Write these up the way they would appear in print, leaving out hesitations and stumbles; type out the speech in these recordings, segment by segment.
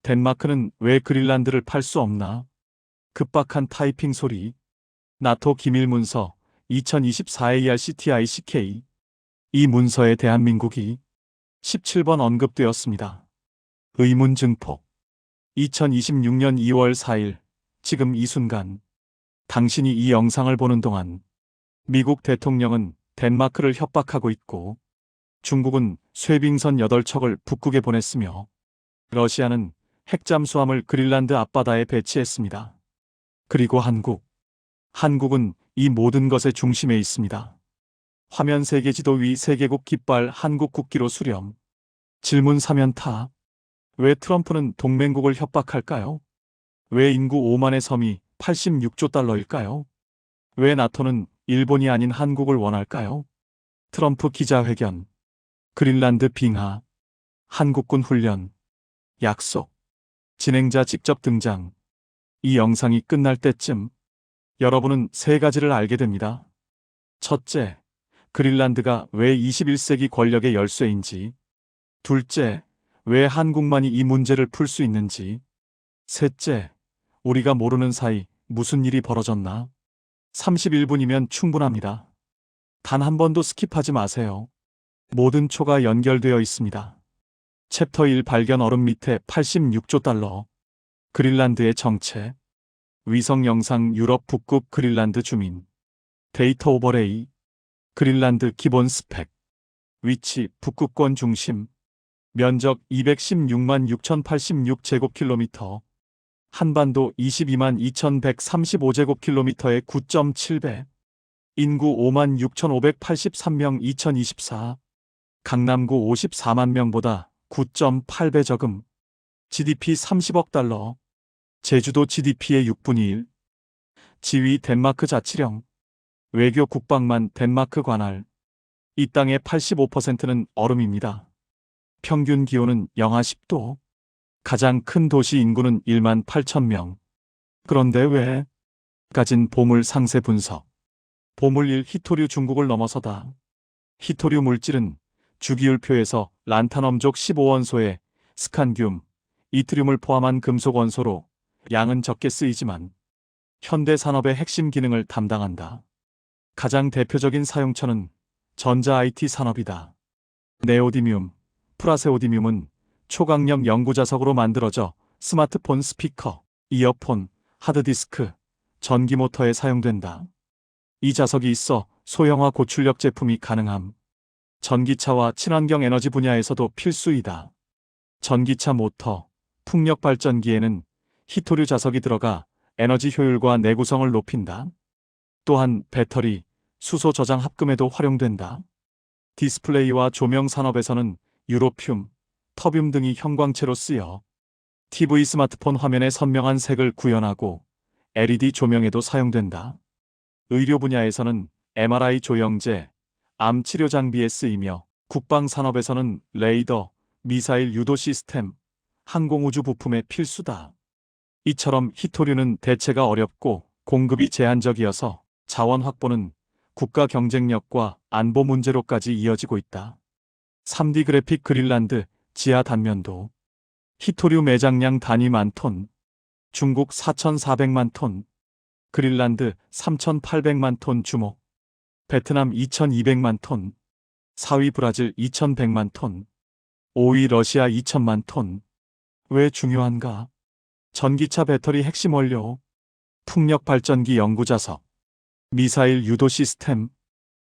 덴마크는 왜 그린란드를 팔 수 없나? 급박한 타이핑 소리. 나토 기밀 문서 2024 ARCTICK. 이 문서에 대한민국이 17번 언급되었습니다. 의문 증폭. 2026년 2월 4일, 지금 이 순간, 당신이 이 영상을 보는 동안 미국 대통령은 덴마크를 협박하고 있고 중국은 쇠빙선 8척을 북극에 보냈으며 러시아는 핵잠수함을 그린란드 앞바다에 배치했습니다. 그리고 한국은 이 모든 것의 중심에 있습니다. 화면 세계지도 위 세계국 깃발 한국 국기로 수렴. 질문 3연타. 왜 트럼프는 동맹국을 협박할까요? 왜 인구 5만의 섬이 86조 달러일까요? 왜 나토는 일본이 아닌 한국을 원할까요? 트럼프 기자회견. 그린란드 빙하. 한국군 훈련. 약속. 진행자 직접 등장. 이 영상이 끝날 때쯤 여러분은 세 가지를 알게 됩니다. 첫째, 그린란드가 왜 21세기 권력의 열쇠인지. 둘째, 왜 한국만이 이 문제를 풀 수 있는지. 셋째, 우리가 모르는 사이 무슨 일이 벌어졌나. 31분이면 충분합니다. 단 한 번도 스킵하지 마세요. 모든 초가 연결되어 있습니다. 챕터 1 발견 얼음 밑에 86조 달러. 그린란드의 정체. 위성 영상 유럽 북극 그린란드 주민. 데이터 오버레이. 그린란드 기본 스펙. 위치 북극권 중심. 면적 216만 6086제곱킬로미터. 한반도 22만 2135제곱킬로미터의 9.7배. 인구 5만 6583명 2024. 강남구 54만 명보다 9.8배 적음. GDP 30억 달러. 제주도 GDP의 6분의 1. 지위 덴마크 자치령. 외교 국방만 덴마크 관할. 이 땅의 85%는 얼음입니다. 평균 기온은 영하 10도. 가장 큰 도시 인구는 1만 8천 명. 그런데 왜? 가진 보물 상세 분석. 보물 1 히토류 중국을 넘어서다. 히토류 물질은 주기율표에서 란탄엄족 15원소에 스칸듐, 이트륨을 포함한 금속 원소로 양은 적게 쓰이지만 현대 산업의 핵심 기능을 담당한다. 가장 대표적인 사용처는 전자 IT 산업이다. 네오디뮴, 프라세오디뮴은 초강력 연구자석으로 만들어져 스마트폰 스피커, 이어폰, 하드디스크, 전기모터에 사용된다. 이 자석이 있어 소형화 고출력 제품이 가능함. 전기차와 친환경 에너지 분야에서도 필수이다. 전기차 모터, 풍력 발전기에는 히토류 자석이 들어가 에너지 효율과 내구성을 높인다. 또한 배터리, 수소 저장 합금에도 활용된다. 디스플레이와 조명 산업에서는 유로듐, 터뷴 등이 형광체로 쓰여 TV 스마트폰 화면의 선명한 색을 구현하고 LED 조명에도 사용된다. 의료 분야에서는 MRI 조영제, 암 치료 장비에 쓰이며 국방 산업에서는 레이더, 미사일 유도 시스템, 항공우주 부품의 필수다. 이처럼 히토류는 대체가 어렵고 공급이 제한적이어서 자원 확보는 국가 경쟁력과 안보 문제로까지 이어지고 있다. 3D 그래픽 그린란드 지하 단면도. 히토류 매장량 단위 만 톤. 중국 4,400만 톤. 그린란드 3,800만 톤 주목. 베트남 2,200만 톤. 4위 브라질 2,100만 톤. 5위 러시아 2,000만 톤. 왜 중요한가? 전기차 배터리 핵심 원료, 풍력 발전기 연구자석, 미사일 유도 시스템,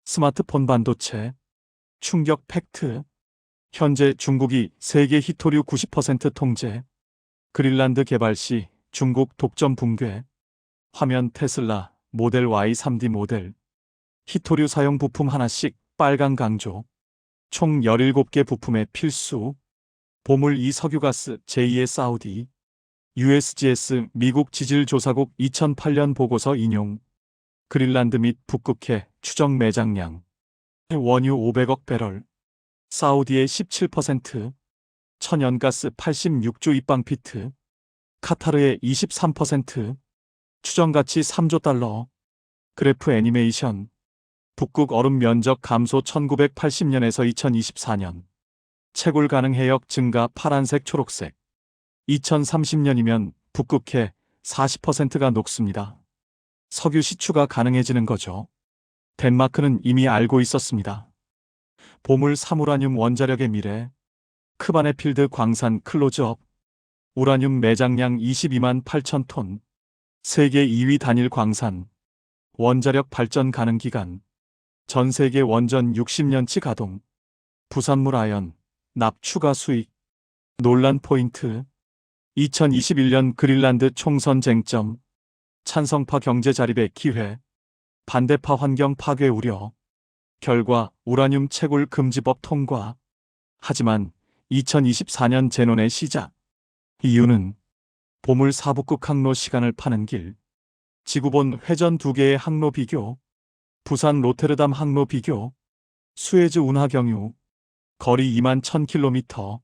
스마트폰 반도체, 충격 팩트. 현재 중국이 세계 히토류 90% 통제. 그린란드 개발 시 중국 독점 붕괴. 화면 테슬라 모델 Y 3D 모델. 히토류 사용 부품 하나씩 빨간 강조. 총 17개 부품의 필수. 보물 2 석유가스 제2의 사우디. USGS 미국 지질조사국 2008년 보고서 인용. 그린란드 및 북극해 추정 매장량. 원유 500억 배럴. 사우디의 17%. 천연가스 86조 입방피트. 카타르의 23%. 추정가치 3조 달러. 그래프 애니메이션. 북극 얼음 면적 감소 1980년에서 2024년. 채굴 가능 해역 증가 파란색 초록색. 2030년이면 북극해 40%가 녹습니다. 석유 시추가 가능해지는 거죠. 덴마크는 이미 알고 있었습니다. 보물 3우라늄 원자력의 미래, 크바네필드 광산 클로즈업, 우라늄 매장량 22만 8천 톤, 세계 2위 단일 광산, 원자력 발전 가능 기간, 전 세계 원전 60년치 가동, 부산물 아연, 납 추가 수익, 논란 포인트, 2021년 그린란드 총선 쟁점, 찬성파 경제 자립의 기회, 반대파 환경 파괴 우려, 결과 우라늄 채굴 금지법 통과. 하지만 2024년 재논의 시작. 이유는 보물 4북극 항로 시간을 파는 길, 지구본 회전 2개의 항로 비교, 부산 로테르담 항로 비교, 수에즈 운하 경유, 거리 2만 1000km,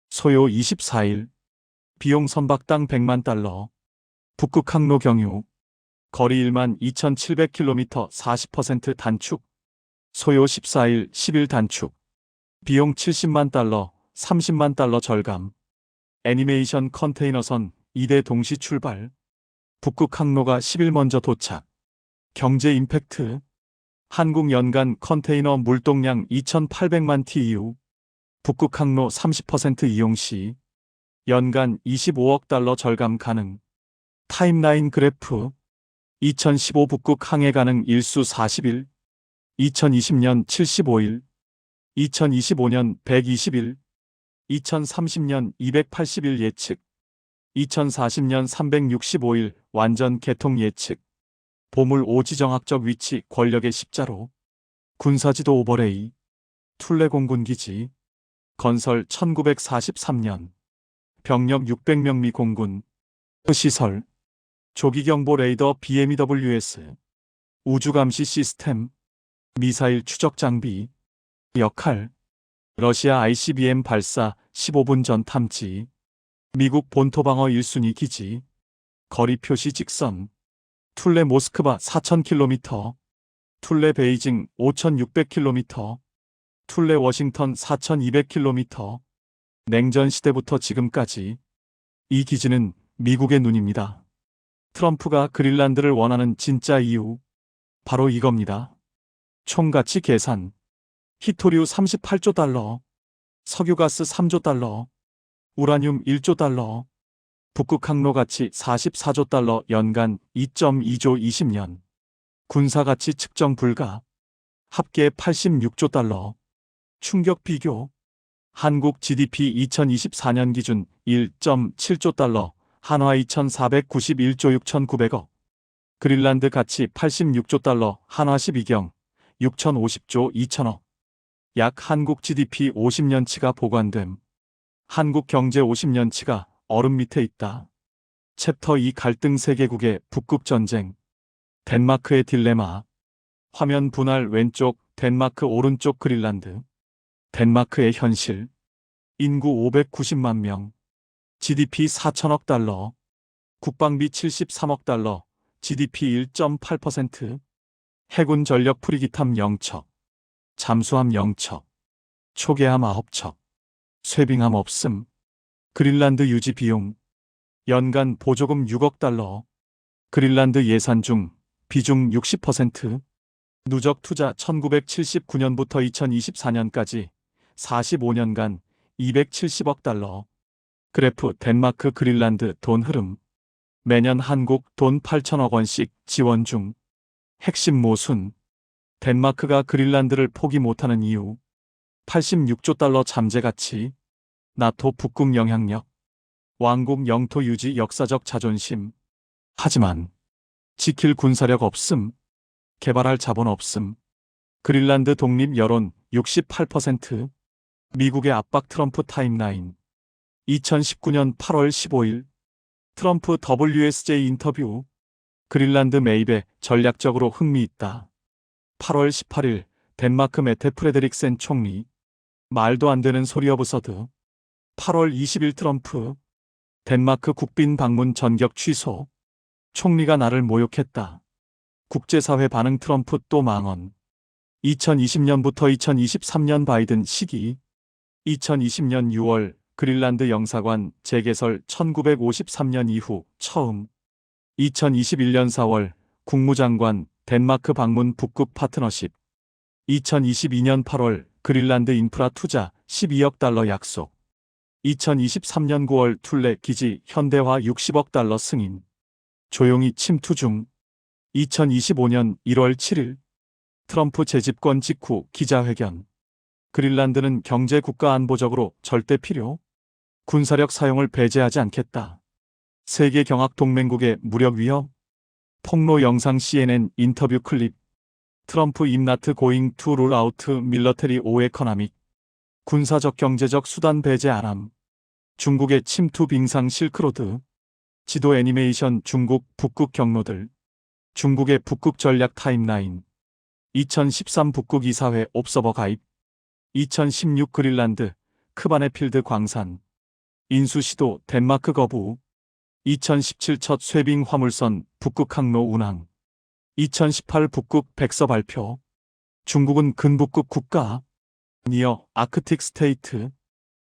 소요 24일, 비용 선박당 100만 달러, 북극 항로 경유, 거리 1만 2700km 40% 단축, 소요 14일 10일 단축, 비용 70만 달러 30만 달러 절감, 애니메이션 컨테이너선 2대 동시 출발, 북극 항로가 10일 먼저 도착, 경제 임팩트, 한국 연간 컨테이너 물동량 2800만 TEU, 북극 항로 30% 이용 시 연간 25억 달러 절감 가능. 타임라인 그래프, 2015 북극 항해 가능 일수 40일, 2020년 75일, 2025년 120일, 2030년 280일 예측, 2040년 365일 완전 개통 예측, 보물 5지정학적 위치 권력의 십자로, 군사지도 오버레이, 툴레 공군기지, 건설 1943년, 병력 600명 미 공군, 시설, 조기경보 레이더 BMEWS, 우주감시 시스템, 미사일 추적 장비, 역할, 러시아 ICBM 발사 15분 전 탐지, 미국 본토방어 1순위 기지, 거리 표시 직선, 툴레 모스크바 4000km, 툴레 베이징 5600km, 툴레 워싱턴 4200km, 냉전 시대부터 지금까지 이 기지는 미국의 눈입니다. 트럼프가 그린란드를 원하는 진짜 이유, 바로 이겁니다. 총가치 계산, 히토리우 38조 달러, 석유가스 3조 달러, 우라늄 1조 달러, 북극 항로 가치 44조 달러 연간 2.2조 20년, 군사가치 측정 불가, 합계 86조 달러, 충격 비교, 한국 GDP 2024년 기준 1.7조 달러, 한화 2491조 6900억, 그린란드 가치 86조 달러, 한화 12경, 6050조 2000억, 약 한국 GDP 50년치가 보관됨. 한국 경제 50년치가 얼음 밑에 있다. 챕터 2 갈등 세계국의 북극 전쟁. 덴마크의 딜레마. 화면 분할 왼쪽 덴마크 오른쪽 그린란드. 덴마크의 현실. 인구 590만 명. GDP 4천억 달러. 국방비 73억 달러. GDP 1.8%. 해군 전력 프리기탐 0척. 잠수함 0척. 초계함 9척. 쇠빙함 없음. 그린란드 유지 비용. 연간 보조금 6억 달러. 그린란드 예산 중 비중 60%. 누적 투자 1979년부터 2024년까지 45년간 270억 달러. 그래프 덴마크 그린란드 돈 흐름. 매년 한국 돈 8천억 원씩 지원 중. 핵심 모순. 덴마크가 그린란드를 포기 못하는 이유. 86조 달러 잠재 가치. 나토 북극 영향력. 왕국 영토 유지 역사적 자존심. 하지만 지킬 군사력 없음. 개발할 자본 없음. 그린란드 독립 여론 68%. 미국의 압박 트럼프 타임라인. 2019년 8월 15일 트럼프 WSJ 인터뷰. 그린란드 매입에 전략적으로 흥미있다. 8월 18일 덴마크 메테 프레데릭센 총리. 말도 안 되는 소리 어브서드. 8월 20일 트럼프. 덴마크 국빈 방문 전격 취소. 총리가 나를 모욕했다. 국제사회 반응 트럼프 또 망언. 2020년부터 2023년 바이든 시기. 2020년 6월 그린란드 영사관 재개설 1953년 이후 처음. 2021년 4월 국무장관 덴마크 방문 북극 파트너십. 2022년 8월 그린란드 인프라 투자 12억 달러 약속. 2023년 9월 툴레 기지 현대화 60억 달러 승인. 조용히 침투 중. 2025년 1월 7일 트럼프 재집권 직후 기자회견. 그린란드는 경제 국가 안보적으로 절대 필요. 군사력 사용을 배제하지 않겠다. 세계 경학 동맹국의 무력 위협. 폭로 영상 CNN 인터뷰 클립. 트럼프 I'm not going to rule out military or economic. 군사적 경제적 수단 배제 안함. 중국의 침투 빙상 실크로드. 지도 애니메이션 중국 북극 경로들. 중국의 북극 전략 타임라인. 2013 북극 이사회 옵서버 가입. 2016 그린란드 크바네필드 광산. 인수 시도 덴마크 거부. 2017 첫 쇠빙 화물선 북극 항로 운항. 2018 북극 백서 발표. 중국은 근북극 국가. 니어 아크틱 스테이트.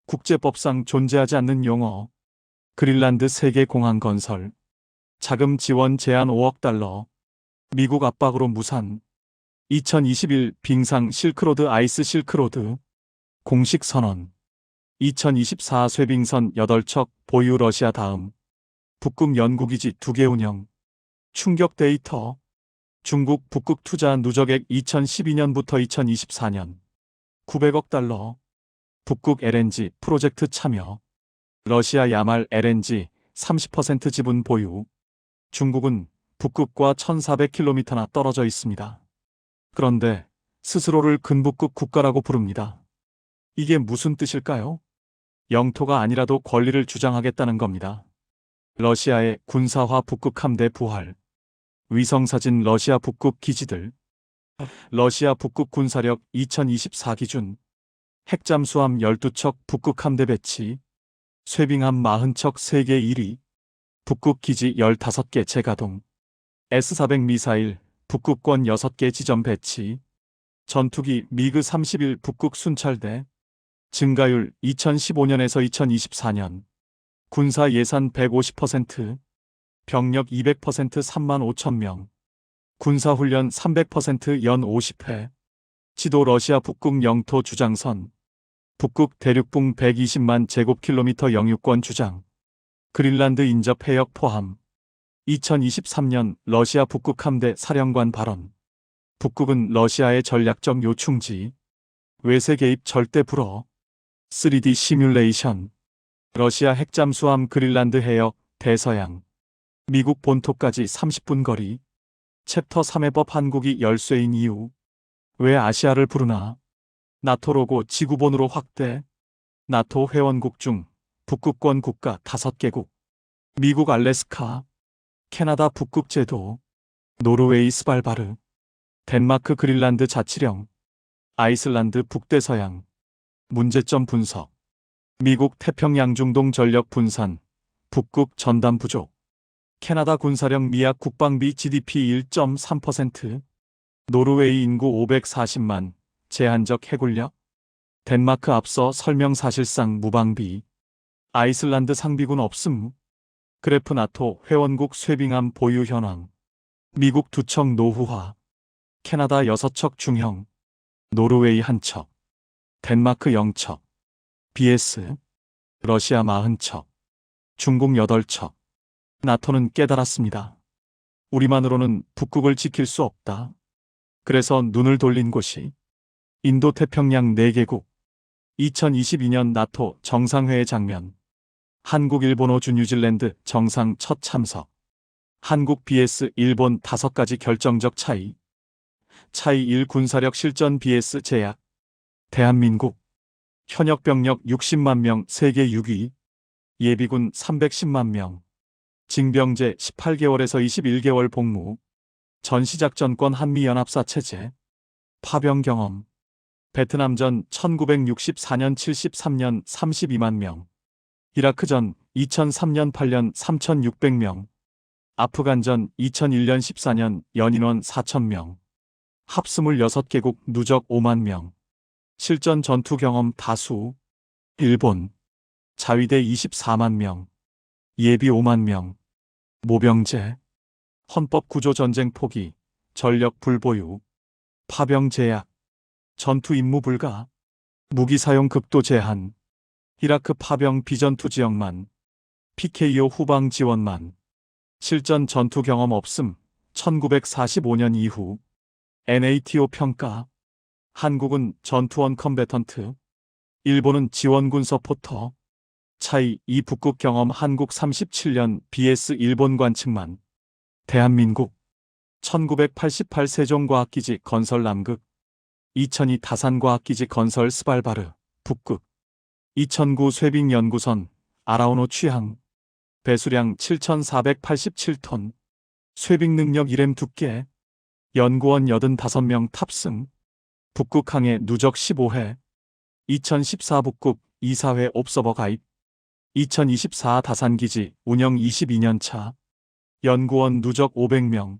국제법상 존재하지 않는 용어. 그린란드 세계 공항 건설. 자금 지원 제한 5억 달러. 미국 압박으로 무산. 2021 빙상 실크로드 아이스 실크로드. 공식 선언. 2024 쇠빙선 8척 보유 러시아 다음. 북극 연구기지 2개 운영. 충격 데이터. 중국 북극 투자 누적액 2012년부터 2024년 900억 달러. 북극 LNG 프로젝트 참여. 러시아 야말 LNG 30% 지분 보유. 중국은 북극과 1400km나 떨어져 있습니다. 그런데 스스로를 근북극 국가라고 부릅니다. 이게 무슨 뜻일까요? 영토가 아니라도 권리를 주장하겠다는 겁니다. 러시아의 군사화 북극 함대 부활. 위성사진 러시아 북극 기지들. 러시아 북극 군사력 2024 기준. 핵잠수함 12척 북극 함대 배치. 쇠빙함 40척 세계 1위. 북극 기지 15개 재가동. S-400 미사일 북극권 6개 지점 배치. 전투기 미그 31 북극 순찰대. 증가율 2015년에서 2024년. 군사 예산 150%. 병력 200% 3만 5천 명. 군사훈련 300% 연 50회. 지도 러시아 북극 영토 주장선. 북극 대륙붕 120만 제곱킬로미터 영유권 주장. 그린란드 인접 해역 포함. 2023년 러시아 북극 함대 사령관 발언. 북극은 러시아의 전략적 요충지. 외세 개입 절대 불허. 3D 시뮬레이션. 러시아 핵잠수함 그린란드 해역 대서양. 미국 본토까지 30분 거리. 챕터 3의 법 한국이 열쇠인 이유. 왜 아시아를 부르나? 나토 로고 지구본으로 확대. 나토 회원국 중 북극권 국가 5개국. 미국 알래스카. 캐나다 북극 제도. 노르웨이 스발바르. 덴마크 그린란드 자치령. 아이슬란드 북대서양. 문제점 분석. 미국 태평양 중동 전력 분산. 북극 전담 부족. 캐나다 군사력 미약 국방비 GDP 1.3%. 노르웨이 인구 540만. 제한적 해군력. 덴마크 앞서 설명 사실상 무방비. 아이슬란드 상비군 없음. 그래프 나토 회원국 쇠빙함 보유 현황. 미국 2척 노후화. 캐나다 6척 중형. 노르웨이 1척. 덴마크 0척. BS. 러시아 40척. 중국 8척. 나토는 깨달았습니다. 우리만으로는 북극을 지킬 수 없다. 그래서 눈을 돌린 곳이 인도태평양 4개국. 2022년 나토 정상회의 장면. 한국, 일본, 호주, 뉴질랜드 정상 첫 참석. 한국 vs 일본 5가지 결정적 차이. 차이 1 군사력 실전 vs 제약. 대한민국. 현역 병력 60만 명 세계 6위. 예비군 310만 명. 징병제 18개월에서 21개월 복무. 전시작전권 한미연합사 체제. 파병 경험. 베트남전 1964년 73년 32만 명. 이라크전 2003년 8년 3,600명. 아프간전 2001년 14년 연인원 4,000명. 합 26개국 누적 5만 명. 실전 전투 경험 다수. 일본. 자위대 24만 명, 예비 5만 명, 모병제, 헌법 구조 전쟁 포기, 전력 불보유, 파병 제약, 전투 임무 불가, 무기 사용 극도 제한, 이라크 파병 비전투 지역만, PKO 후방 지원만, 실전 전투 경험 없음, 1945년 이후, NATO 평가, 한국은 전투원 컴배턴트, 일본은 지원군 서포터, 차이 이 북극 경험 한국 37년 BS 일본 관측만, 대한민국, 1988 세종과학기지 건설 남극, 2002 다산과학기지 건설 스발바르, 북극, 2009 쇠빙연구선, 아라오노 취향, 배수량 7,487톤, 쇠빙 능력 1M 두께, 연구원 85명 탑승, 북극항해 누적 15회, 2014 북극 이사회 옵서버 가입, 2024 다산기지 운영 22년차, 연구원 누적 500명,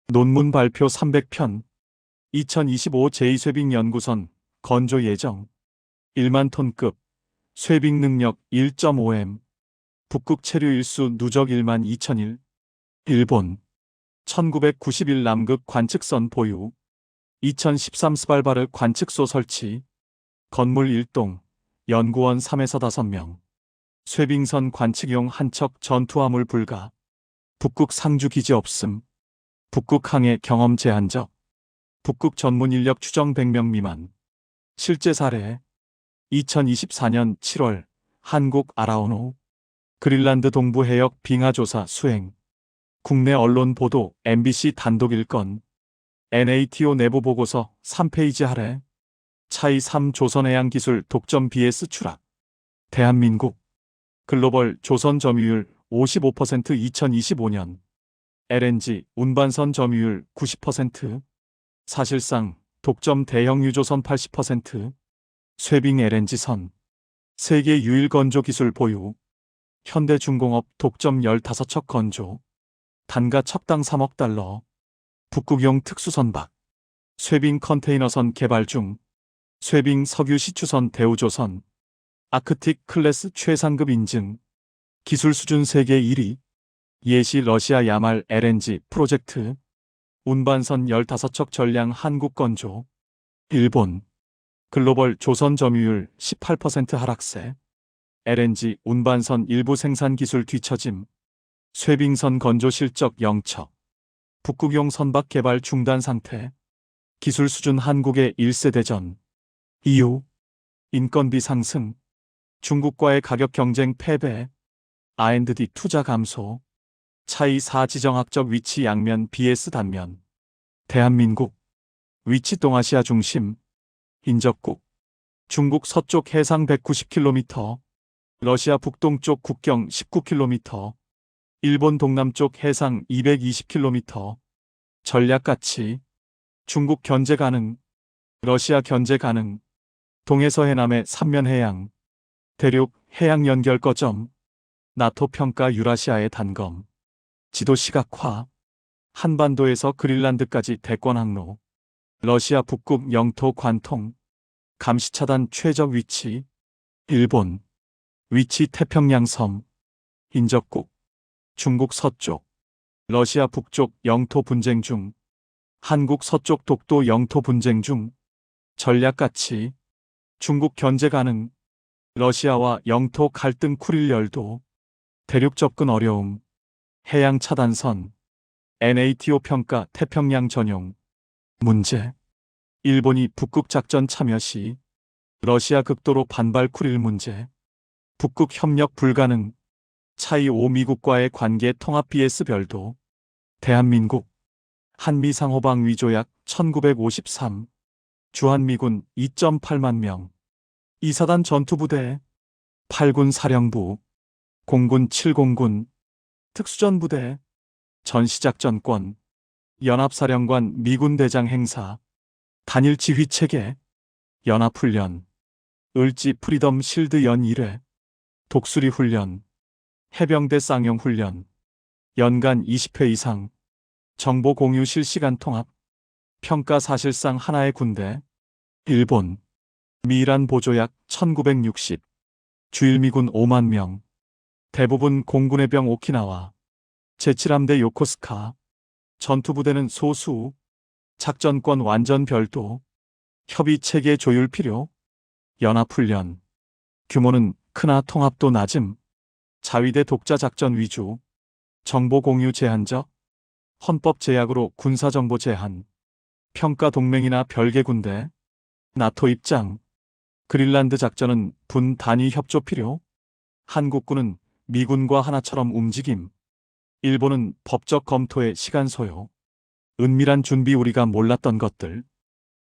논문 발표 300편, 2025 제2쇠빙 연구선 건조 예정, 1만 톤급, 쇠빙 능력 1.5M, 북극 체류 일수 누적 1만 2천일, 일본, 1991 남극 관측선 보유, 2013 스발바르 관측소 설치, 건물 1동, 연구원 3에서 5명, 쇠빙선 관측용 한 척 전투화물 불가, 북극 상주 기지 없음, 북극항해 경험 제한적, 북극 전문 인력 추정 100명 미만, 실제 사례, 2024년 7월 한국 아라오노, 그린란드 동부 해역 빙하조사 수행, 국내 언론 보도 MBC 단독 1건, NATO 내부 보고서 3페이지 하래, 차이 3 조선해양기술 독점 BS 추락, 대한민국, 글로벌 조선 점유율 55% 2025년, LNG 운반선 점유율 90%, 사실상 독점 대형 유조선 80%, 쇠빙 LNG선, 세계 유일 건조 기술 보유, 현대중공업 독점 15척 건조, 단가 척당 3억 달러, 북극용 특수선박, 쇠빙 컨테이너선 개발 중, 쇠빙 석유 시추선 대우조선, 아크틱 클래스 최상급 인증, 기술 수준 세계 1위, 예시 러시아 야말 LNG 프로젝트, 운반선 15척 전량 한국 건조, 일본, 글로벌 조선 점유율 18% 하락세, LNG 운반선 일부 생산 기술 뒤처짐, 쇠빙선 건조 실적 0척, 북극용 선박 개발 중단 상태, 기술 수준 한국의 1세 대전, 이유, 인건비 상승, 중국과의 가격 경쟁 패배, R&D 투자 감소, 차이 4 지정학적 위치 양면 BS 단면, 대한민국, 위치 동아시아 중심, 인접국, 중국 서쪽 해상 190km, 러시아 북동쪽 국경 19km, 일본 동남쪽 해상 220km, 전략가치, 중국 견제 가능, 러시아 견제 가능, 동해서해남의 삼면해양, 대륙 해양 연결 거점, 나토 평가 유라시아의 단검, 지도 시각화, 한반도에서 그린란드까지 대권 항로, 러시아 북극 영토 관통, 감시 차단 최적 위치, 일본, 위치 태평양 섬, 인접국, 중국 서쪽, 러시아 북쪽 영토 분쟁 중, 한국 서쪽 독도 영토 분쟁 중, 전략가치, 중국 견제 가능, 러시아와 영토 갈등 쿠릴 열도, 대륙 접근 어려움, 해양 차단선, NATO 평가 태평양 전용, 문제, 일본이 북극 작전 참여 시, 러시아 극도로 반발 쿠릴 문제, 북극 협력 불가능, 차이 5 미국과의 관계 통합 BS 별도, 대한민국, 한미 상호방 위조약 1953, 주한미군 2.8만 명, 이사단 전투부대, 8군 사령부, 공군 7공군, 특수전부대, 전시작전권, 연합사령관 미군 대장 행사, 단일 지휘체계, 연합훈련, 을지 프리덤 실드 연 1회, 독수리 훈련, 해병대 쌍용 훈련, 연간 20회 이상, 정보 공유 실시간 통합, 평가 사실상 하나의 군대, 일본, 미란 보조약 1960, 주일미군 5만 명. 대부분 공군의 병 오키나와. 제7함대 요코스카. 전투부대는 소수. 작전권 완전 별도. 협의체계 조율 필요. 연합훈련. 규모는 크나 통합도 낮음. 자위대 독자 작전 위주. 정보 공유 제한적. 헌법 제약으로 군사정보 제한. 평가 동맹이나 별개 군대. 나토 입장. 그린란드 작전은 분 단위 협조 필요. 한국군은 미군과 하나처럼 움직임. 일본은 법적 검토에 시간 소요. 은밀한 준비 우리가 몰랐던 것들.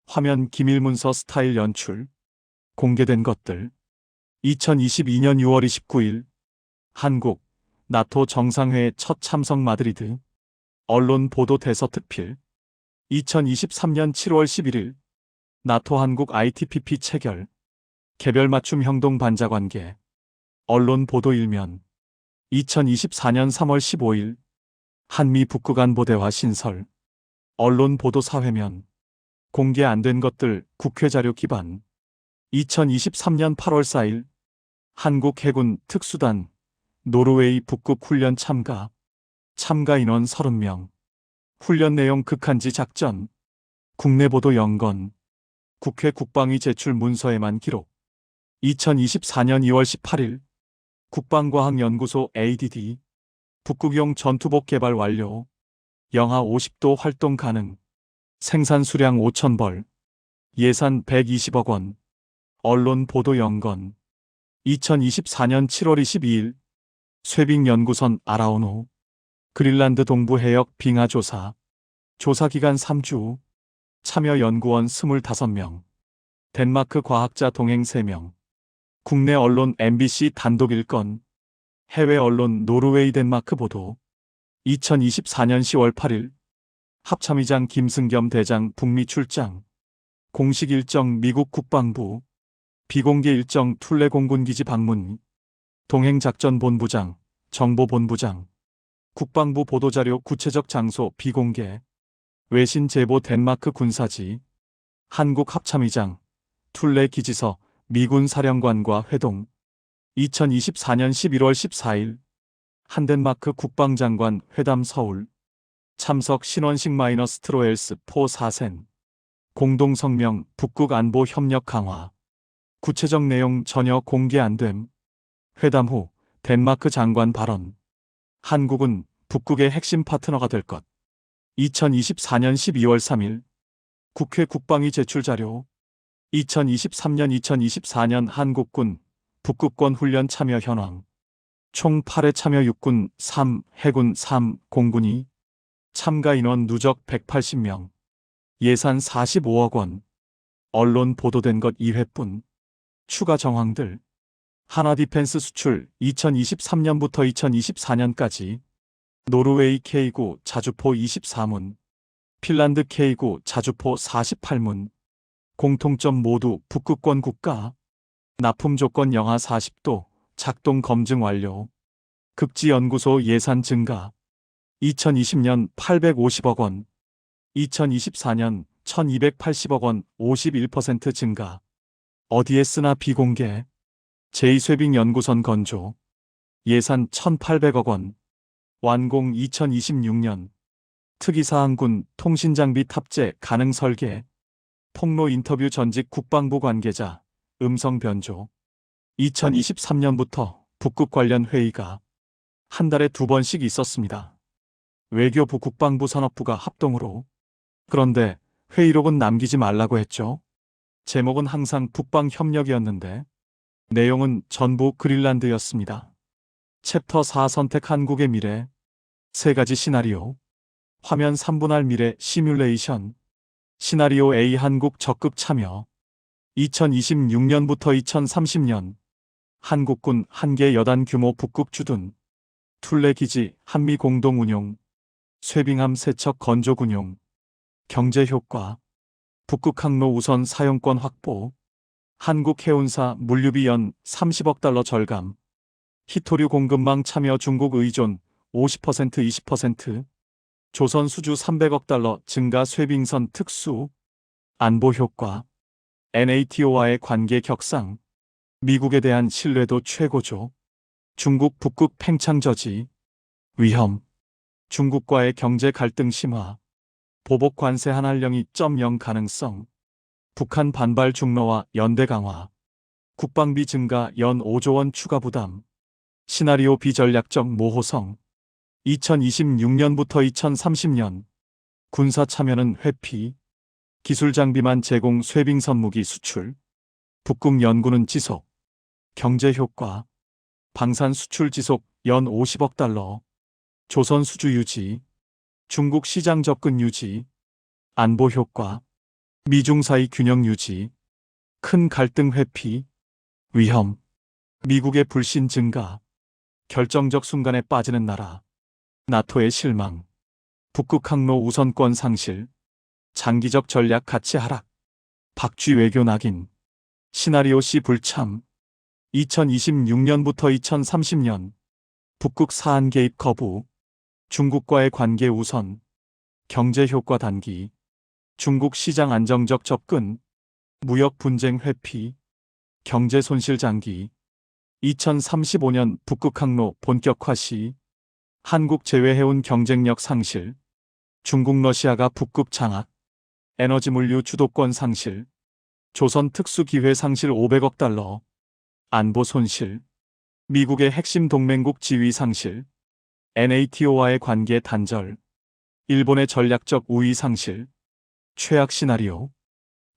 화면 기밀문서 스타일 연출. 공개된 것들. 2022년 6월 29일 한국 나토 정상회의 첫 참석 마드리드. 언론 보도 대서특필. 2023년 7월 11일 나토 한국 ITPP 체결. 개별 맞춤 형동 반자관계. 언론 보도 일면. 2024년 3월 15일 한미 북극 안보 대화 신설. 언론 보도 사회면. 공개 안 된 것들 국회 자료 기반. 2023년 8월 4일 한국 해군 특수단 노르웨이 북극 훈련 참가. 참가 인원 30명. 훈련 내용 극한지 작전. 국내 보도 연건. 국회 국방위 제출 문서에만 기록. 2024년 2월 18일 국방과학연구소 ADD 북극용 전투복 개발 완료. 영하 50도 활동 가능. 생산 수량 5,000벌. 예산 120억 원. 언론 보도 연건. 2024년 7월 22일 쇠빙 연구선 아라오노. 그린란드 동부 해역 빙하 조사. 조사 기간 3주. 참여 연구원 25명. 덴마크 과학자 동행 3명. 국내 언론 MBC 단독 1건. 해외 언론 노르웨이 덴마크 보도. 2024년 10월 8일 합참의장 김승겸 대장 북미 출장. 공식 일정 미국 국방부. 비공개 일정 툴레 공군기지 방문. 동행작전본부장, 정보본부장. 국방부 보도자료 구체적 장소 비공개. 외신 제보 덴마크 군사지. 한국 합참의장, 툴레 기지서 미군 사령관과 회동. 2024년 11월 14일 한덴마크 국방장관 회담 서울. 참석 신원식 -스트로엘스 포 사센. 공동성명 북극 안보 협력 강화. 구체적 내용 전혀 공개 안 됨. 회담 후 덴마크 장관 발언. 한국은 북극의 핵심 파트너가 될 것. 2024년 12월 3일 국회 국방위 제출 자료. 2023년 2024년 한국군 북극권 훈련 참여 현황. 총 8회 참여 육군 3, 해군 3, 공군 2. 참가 인원 누적 180명. 예산 45억 원. 언론 보도된 것 2회뿐. 추가 정황들. 하나 디펜스 수출 2023년부터 2024년까지. 노르웨이 K9 자주포 24문. 핀란드 K9 자주포 48문. 공통점 모두 북극권 국가. 납품 조건 영하 40도. 작동 검증 완료. 극지연구소 예산 증가. 2020년 850억 원. 2024년 1280억 원 51% 증가. 어디에 쓰나 비공개. 제2쇠빙 연구선 건조. 예산 1800억 원. 완공 2026년. 특이사항군 통신장비 탑재 가능 설계. 폭로 인터뷰 전직 국방부 관계자. 음성 변조. 2023년부터 북극 관련 회의가 한 달에 2번씩 있었습니다. 외교부 국방부 산업부가 합동으로. 그런데 회의록은 남기지 말라고 했죠. 제목은 항상 북방 협력이었는데 내용은 전부 그린란드였습니다. 챕터 4 선택 한국의 미래. 3가지 시나리오. 화면 3분할 미래 시뮬레이션. 시나리오 A 한국 적극 참여. 2026년부터 2030년 한국군 한개 여단 규모 북극 주둔. 툴레 기지 한미 공동 운용. 쇠빙함 세척 건조 군용. 경제 효과. 북극 항로 우선 사용권 확보. 한국 해운사 물류비 연 30억 달러 절감. 히토류 공급망 참여 중국 의존 50% 20%. 조선 수주 300억 달러 증가 쇠빙선 특수. 안보 효과. NATO와의 관계 격상. 미국에 대한 신뢰도 최고조. 중국 북극 팽창 저지. 위험. 중국과의 경제 갈등 심화. 보복 관세 한한령 2.0 가능성. 북한 반발 중러와 연대 강화. 국방비 증가 연 5조 원 추가 부담. 시나리오 비전략적 모호성. 2026년부터 2030년. 군사 참여는 회피. 기술 장비만 제공 쇠빙선 무기 수출. 북극 연구는 지속. 경제 효과. 방산 수출 지속 연 50억 달러. 조선 수주 유지. 중국 시장 접근 유지. 안보 효과. 미중 사이 균형 유지. 큰 갈등 회피. 위험. 미국의 불신 증가. 결정적 순간에 빠지는 나라. 나토의 실망. 북극 항로 우선권 상실. 장기적 전략 가치 하락. 박쥐 외교 낙인. 시나리오 C 불참. 2026년부터 2030년. 북극 사안 개입 거부. 중국과의 관계 우선. 경제 효과 단기. 중국 시장 안정적 접근. 무역 분쟁 회피. 경제 손실 장기. 2035년 북극 항로 본격화 시. 한국 제외해운 경쟁력 상실. 중국 러시아가 북극 장악. 에너지 물류 주도권 상실. 조선 특수 기회 상실 500억 달러. 안보 손실. 미국의 핵심 동맹국 지위 상실. NATO와의 관계 단절. 일본의 전략적 우위 상실. 최악 시나리오.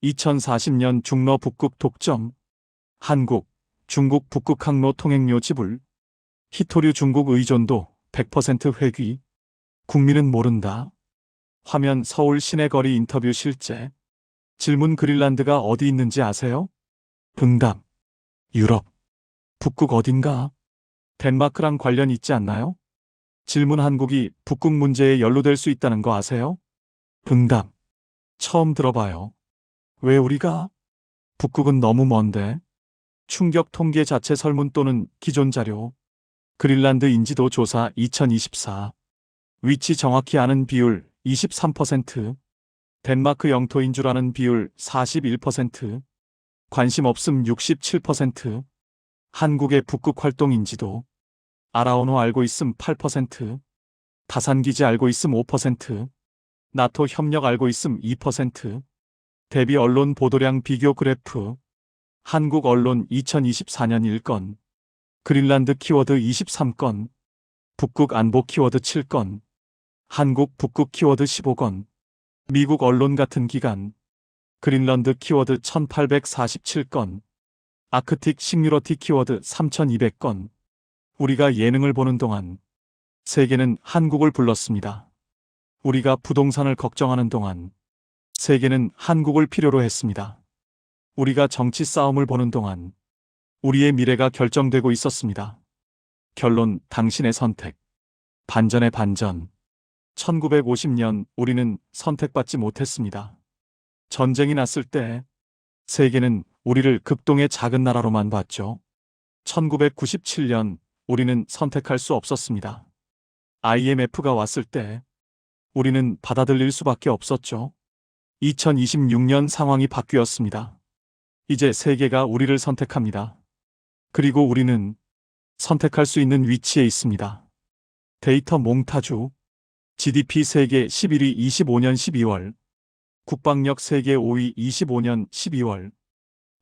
2040년 중러 북극 독점. 한국, 중국 북극 항로 통행료 지불. 히토류 중국 의존도 100% 회귀. 국민은 모른다. 화면 서울 시내거리 인터뷰 실제. 질문 그린란드가 어디 있는지 아세요? 응답. 유럽. 북극 어딘가? 덴마크랑 관련 있지 않나요? 질문 한국이 북극 문제에 연루될 수 있다는 거 아세요? 응답. 처음 들어봐요. 왜 우리가? 북극은 너무 먼데. 충격 통계 자체 설문 또는 기존 자료. 그린란드 인지도 조사 2024. 위치 정확히 아는 비율 23%. 덴마크 영토인 줄 아는 비율 41%. 관심 없음 67%. 한국의 북극 활동 인지도. 아라오노 알고 있음 8%. 다산기지 알고 있음 5%. 나토 협력 알고 있음 2%. 대비 언론 보도량 비교 그래프. 한국 언론 2024년 1건. 그린란드 키워드 23건. 북극 안보 키워드 7건. 한국 북극 키워드 15건. 미국 언론 같은 기간. 그린란드 키워드 1847건. 아크틱 싱유러티 키워드 3200건. 우리가 예능을 보는 동안 세계는 한국을 불렀습니다. 우리가 부동산을 걱정하는 동안 세계는 한국을 필요로 했습니다. 우리가 정치 싸움을 보는 동안 우리의 미래가 결정되고 있었습니다. 결론 당신의 선택. 반전의 반전. 1950년 우리는 선택받지 못했습니다. 전쟁이 났을 때 세계는 우리를 극동의 작은 나라로만 봤죠. 1997년 우리는 선택할 수 없었습니다. IMF가 왔을 때 우리는 받아들일 수밖에 없었죠. 2026년 상황이 바뀌었습니다. 이제 세계가 우리를 선택합니다. 그리고 우리는 선택할 수 있는 위치에 있습니다. 데이터 몽타주. GDP 세계 11위 25년 12월. 국방력 세계 5위 25년 12월.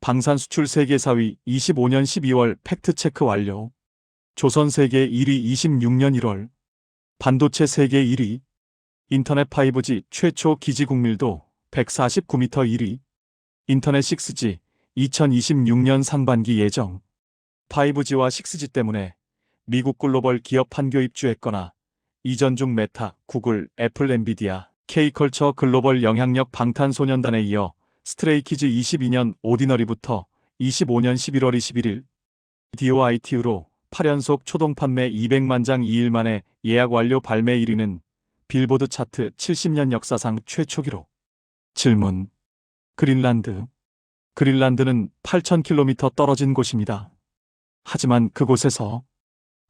방산 수출 세계 4위 25년 12월 팩트체크 완료. 조선 세계 1위 26년 1월. 반도체 세계 1위. 인터넷 5G 최초 기지 국밀도 149m 1위. 인터넷 6G 2026년 상반기 예정. 5G와 6G 때문에 미국 글로벌 기업 판교 입주했거나 이전 중 메타, 구글, 애플, 엔비디아, K컬처 글로벌 영향력 방탄소년단에 이어 스트레이키즈 22년 오디너리부터 25년 11월 21일 DOIT로 8연속 초동 판매 200만 장 2일 만에 예약 완료 발매 1위는 빌보드 차트 70년 역사상 최초 기록. 질문. 그린란드. 그린란드는 8,000km 떨어진 곳입니다. 하지만 그곳에서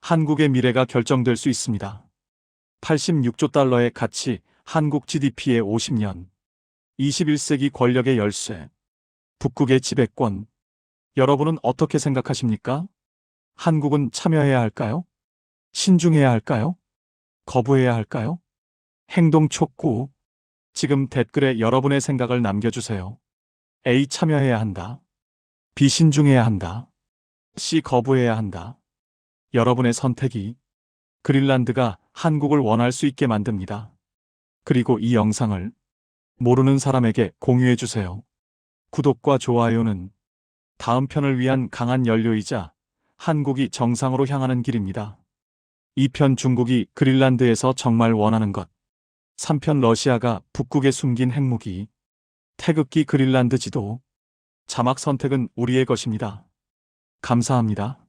한국의 미래가 결정될 수 있습니다. 86조 달러의 가치, 한국 GDP의 50년. 21세기 권력의 열쇠. 북극의 지배권. 여러분은 어떻게 생각하십니까? 한국은 참여해야 할까요? 신중해야 할까요? 거부해야 할까요? 행동 촉구. 지금 댓글에 여러분의 생각을 남겨주세요. A. 참여해야 한다. B. 신중해야 한다. C. 거부해야 한다. 여러분의 선택이 그린란드가 한국을 원할 수 있게 만듭니다. 그리고 이 영상을 모르는 사람에게 공유해 주세요. 구독과 좋아요는 다음 편을 위한 강한 연료이자 한국이 정상으로 향하는 길입니다. 2편 중국이 그린란드에서 정말 원하는 것. 3편 러시아가 북극에 숨긴 핵무기. 태극기 그린란드 지도. 자막 선택은 우리의 것입니다. 감사합니다.